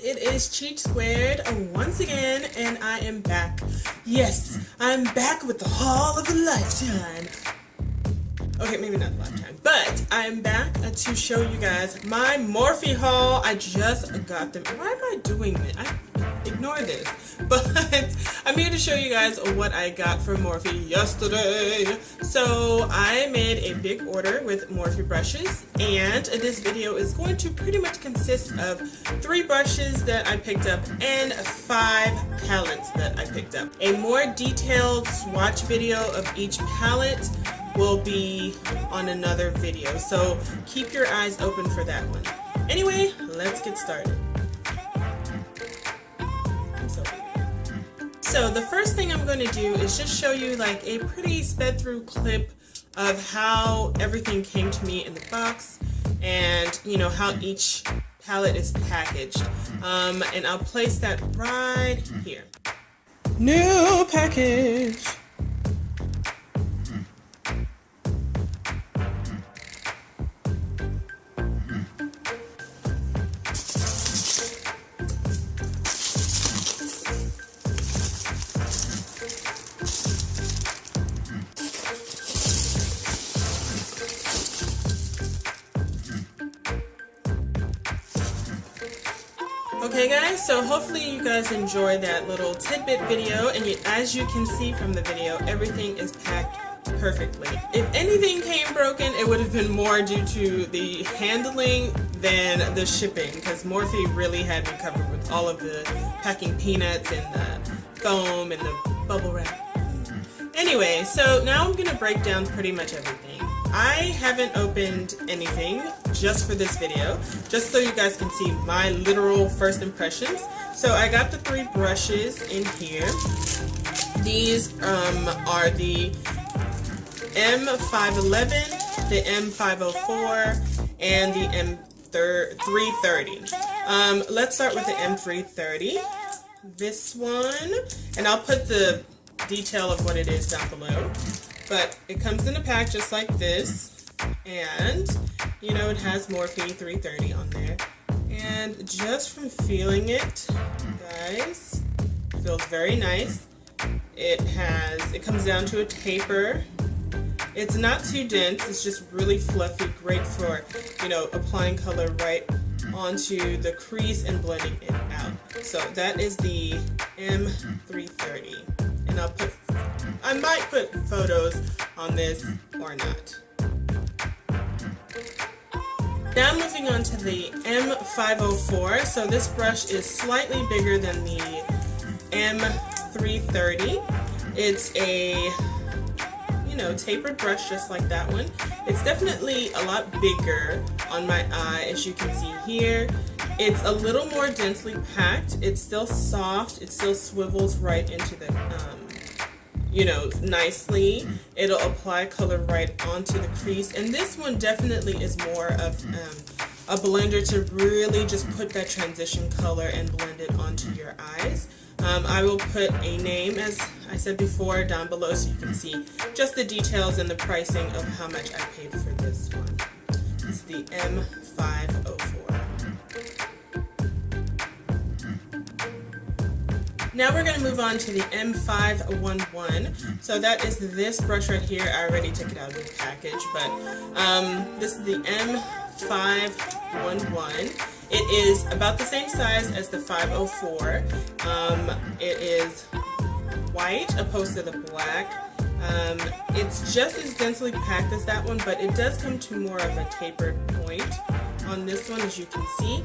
it is Cheech Squared once again, and I am back. Yes, I'm back with the haul of a lifetime. Okay, maybe not a lifetime, but I'm back to show you guys my Morphe haul. I just got them. Why am I doing this? Ignore this. But I'm here to show you guys what I got from Morphe yesterday. So I made a big order with Morphe brushes, and this video is going to pretty much consist of 3 brushes that I picked up and 5 palettes that I picked up. A more detailed swatch video of each palette will be on another video, so keep your eyes open for that one. Anyway, let's get started. So the first thing I'm going to do is just show you like a pretty sped through clip of how everything came to me in the box, and you know how each palette is packaged. And I'll place that right here. New package. Okay guys, so hopefully you guys enjoyed that little tidbit video, and as you can see from the video, everything is packed perfectly. If anything came broken, it would have been more due to the handling than the shipping, because Morphe really had me covered with all of the packing peanuts and the foam and the bubble wrap. Anyway, so now I'm going to break down pretty much everything. I haven't opened anything just for this video, just so you guys can see my literal first impressions. So I got the 3 brushes in here. These are the M511, the M504, and the M330. Let's start with the M330. This one, and I'll put the detail of what it is down below. But it comes in a pack just like this, and you know it has Morphe 330 on there. And just from feeling it, guys, it feels very nice. It comes down to a taper. It's not too dense, it's just really fluffy, great for, you know, applying color right onto the crease and blending it out. So that is the M330. And I might put photos on this or not. Now moving on to the M504. So this brush is slightly bigger than the M330. It's a, you know, tapered brush just like that one. It's definitely a lot bigger on my eye, as you can see here. It's a little more densely packed. It's still soft. It still swivels right into the you know, nicely. It'll apply color right onto the crease, and this one definitely is more of a blender to really just put that transition color and blend it onto your eyes. I will put a name, as I said before, down below so you can see just the details and the pricing of how much I paid for this one. It's the M504. Now we're going to move on to the M511. So that is this brush right here. I already took it out of the package, but this is the M511. It is about the same size as the 504. It is white opposed to the black. It's just as densely packed as that one, but it does come to more of a tapered point on this one, as you can see.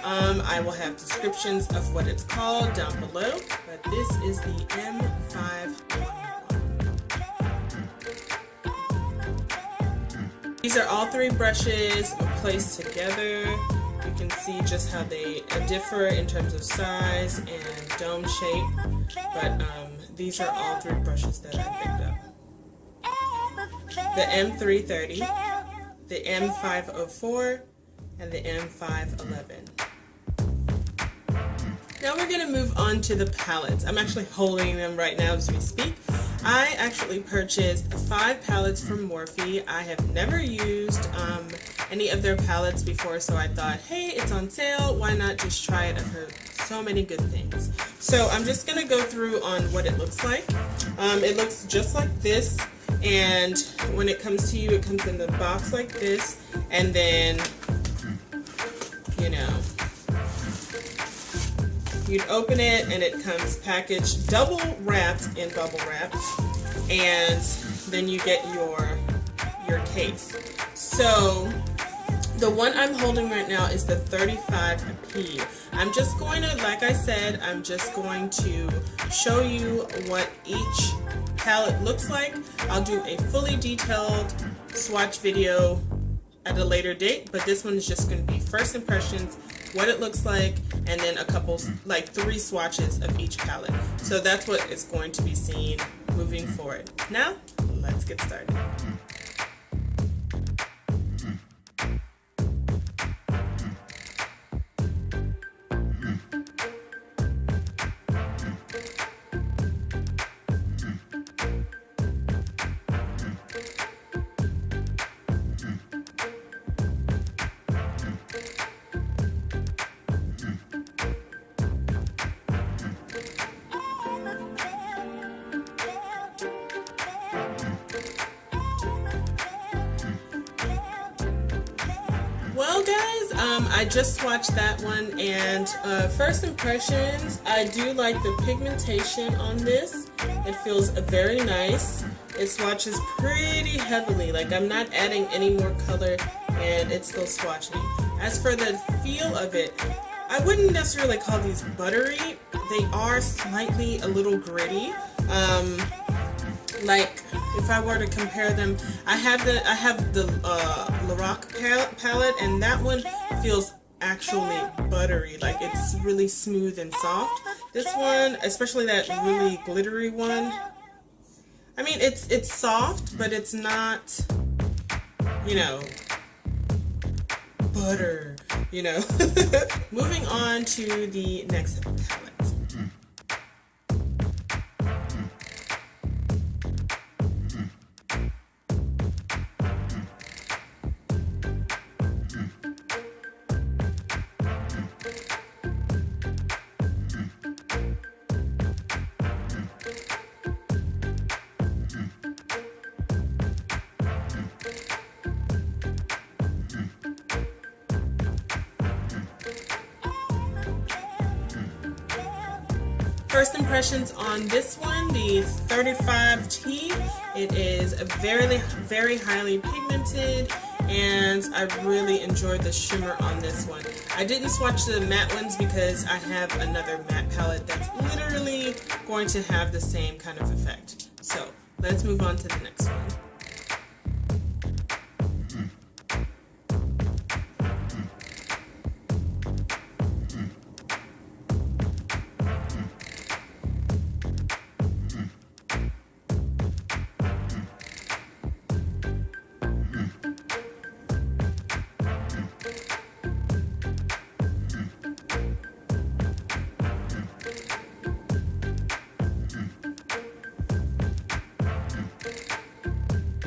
I will have descriptions of what it's called down below, but this is the M511. These are all 3 brushes placed together. You can see just how they differ in terms of size and dome shape, but these are all 3 brushes that I picked up. The M330, the M504, and the M511. Now we're going to move on to the palettes. I'm actually holding them right now as we speak. I actually purchased 5 palettes from Morphe. I have never used any of their palettes before, so I thought, hey, it's on sale, why not just try it? I've heard so many good things. So I'm just going to go through on what it looks like. It looks just like this, and when it comes to you, it comes in the box like this, and then, you know, you'd open it and it comes packaged, double wrapped in bubble wrap, and then you get your case. So the one I'm holding right now is the 35P. I'm just going to, like I said, I'm just going to show you what each palette looks like. I'll do a fully detailed swatch video at a later date, but this one is just going to be first impressions, what it looks like, and then a couple, like 3 swatches of each palette. So that's what is going to be seen moving forward. Now, let's get started. Well guys, I just watched that one, and first impressions, I do like the pigmentation on this. It feels very nice. It swatches pretty heavily, like I'm not adding any more color and it's still swatching. As for the feel of it, I wouldn't necessarily call these buttery. They are slightly a little gritty. Like if I were to compare them, I have the Lorac palette, and that one feels actually buttery, like it's really smooth and soft. This one, especially that really glittery one, I mean it's soft, but it's not, you know, butter, you know. Moving on to the next palette. First impressions on this one, the 35T. It is very highly pigmented, and I really enjoyed the shimmer on this one. I didn't swatch the matte ones because I have another matte palette that's literally going to have the same kind of effect. So let's move on to the next one.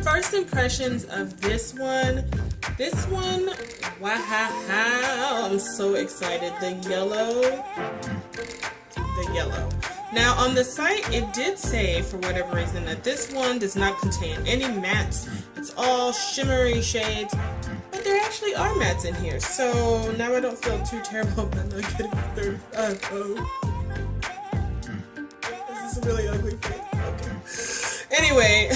First impressions of this one, wow, I'm so excited. The yellow. Now on the site, it did say, for whatever reason, that this one does not contain any mattes. It's all shimmery shades, but there actually are mattes in here. So now I don't feel too terrible about not getting 35. Oh. This is a really ugly thing. Okay. Anyway,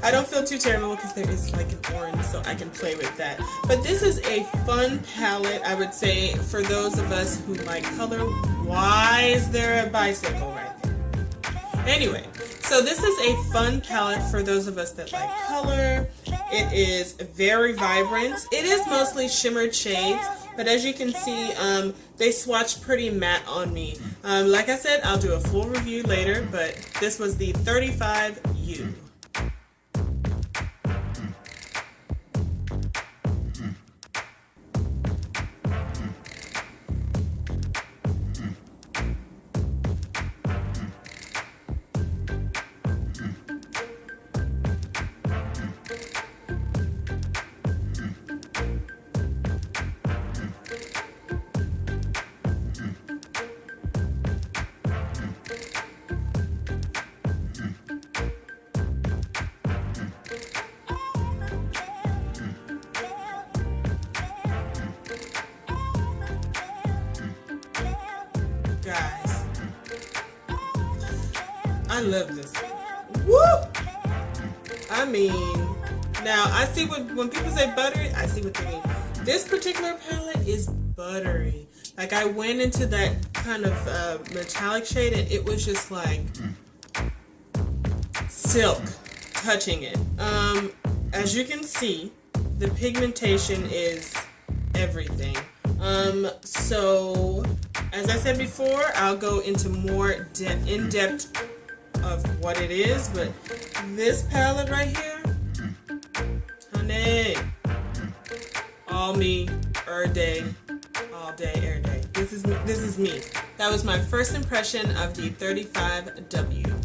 I don't feel too terrible because there is like an orange, so I can play with that. But this is a fun palette, I would say, for those of us who like color. Why is there a bicycle right there? Anyway, so this is a fun palette for those of us that like color. It is very vibrant. It is mostly shimmered shades, but as you can see, they swatch pretty matte on me. Like I said, I'll do a full review later, but this was the 35U. love this. Woo! I mean, now I see when people say buttery, I see what they mean. This particular palette is buttery. Like, I went into that kind of metallic shade and it was just like silk touching it. As you can see, the pigmentation is everything. So as I said before, I'll go into more in-depth of what it is, but this palette right here, honey, all me, every day, all day, every day. This is me. That was my first impression of the 35W.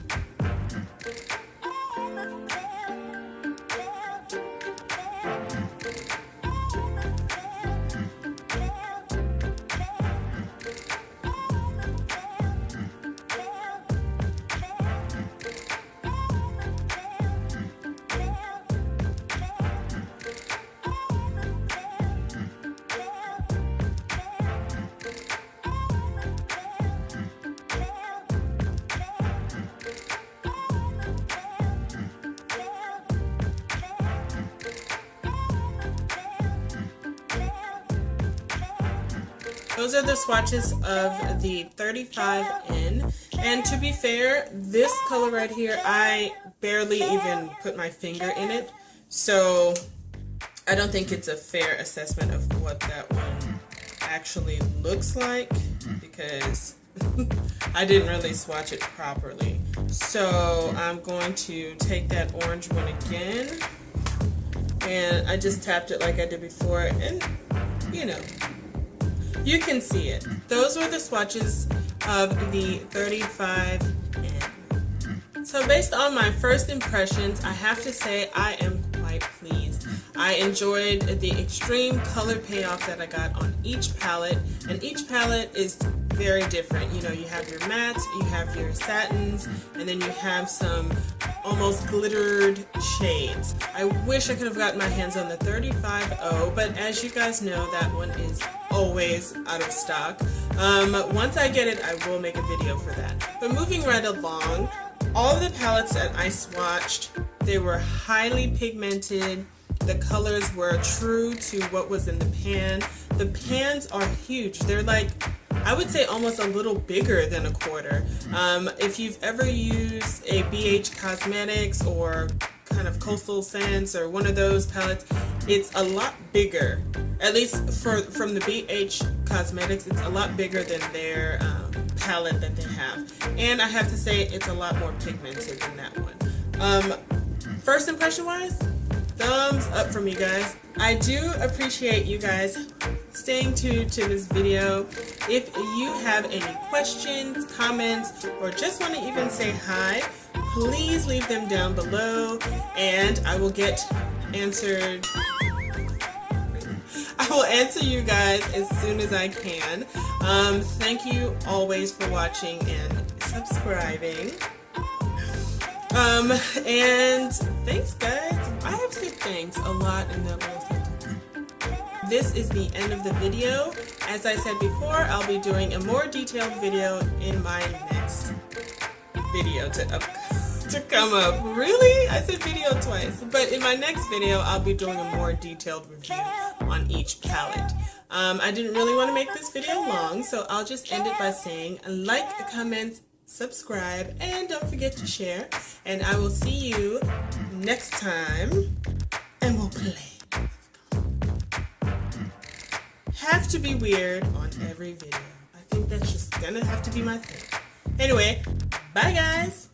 Those are the swatches of the 35N, and to be fair, this color right here, I barely even put my finger in it, so I don't think it's a fair assessment of what that one actually looks like, because I didn't really swatch it properly. So I'm going to take that orange one again, and I just tapped it like I did before, and you know, you can see it. Those were the swatches of the 35N. So based on my first impressions, I have to say I am quite pleased. I enjoyed the extreme color payoff that I got on each palette, and each palette is very different. You know, you have your mattes, you have your satins, and then you have some almost glittered shades. I wish I could have gotten my hands on the 35O, but as you guys know, that one is always out of stock. Once I get it, I will make a video for that. But moving right along, all of the palettes that I swatched, they were highly pigmented. The colors were true to what was in the pan. The pans are huge. They're like, I would say almost a little bigger than a quarter. If you've ever used a BH Cosmetics or kind of Coastal Scents or one of those palettes, it's a lot bigger. At least from the BH Cosmetics, it's a lot bigger than their palette that they have. And I have to say, it's a lot more pigmented than that one. First impression wise, thumbs up from you guys. I do appreciate you guys staying tuned to this video. If you have any questions, comments, or just want to even say hi, please leave them down below and I will get answered. I will answer you guys as soon as I can. Thank you always for watching and subscribing. And thanks guys. I have said thanks a lot in that little sentence. This is the end of the video. As I said before, I'll be doing a more detailed video in my next video to come up. Really? I said video twice. But in my next video, I'll be doing a more detailed review on each palette. I didn't really want to make this video long, so I'll just end it by saying like, comment, subscribe, and don't forget to share. And I will see you next time, and we'll play. Have to be weird on every video. I think that's just gonna have to be my thing. Anyway, bye guys!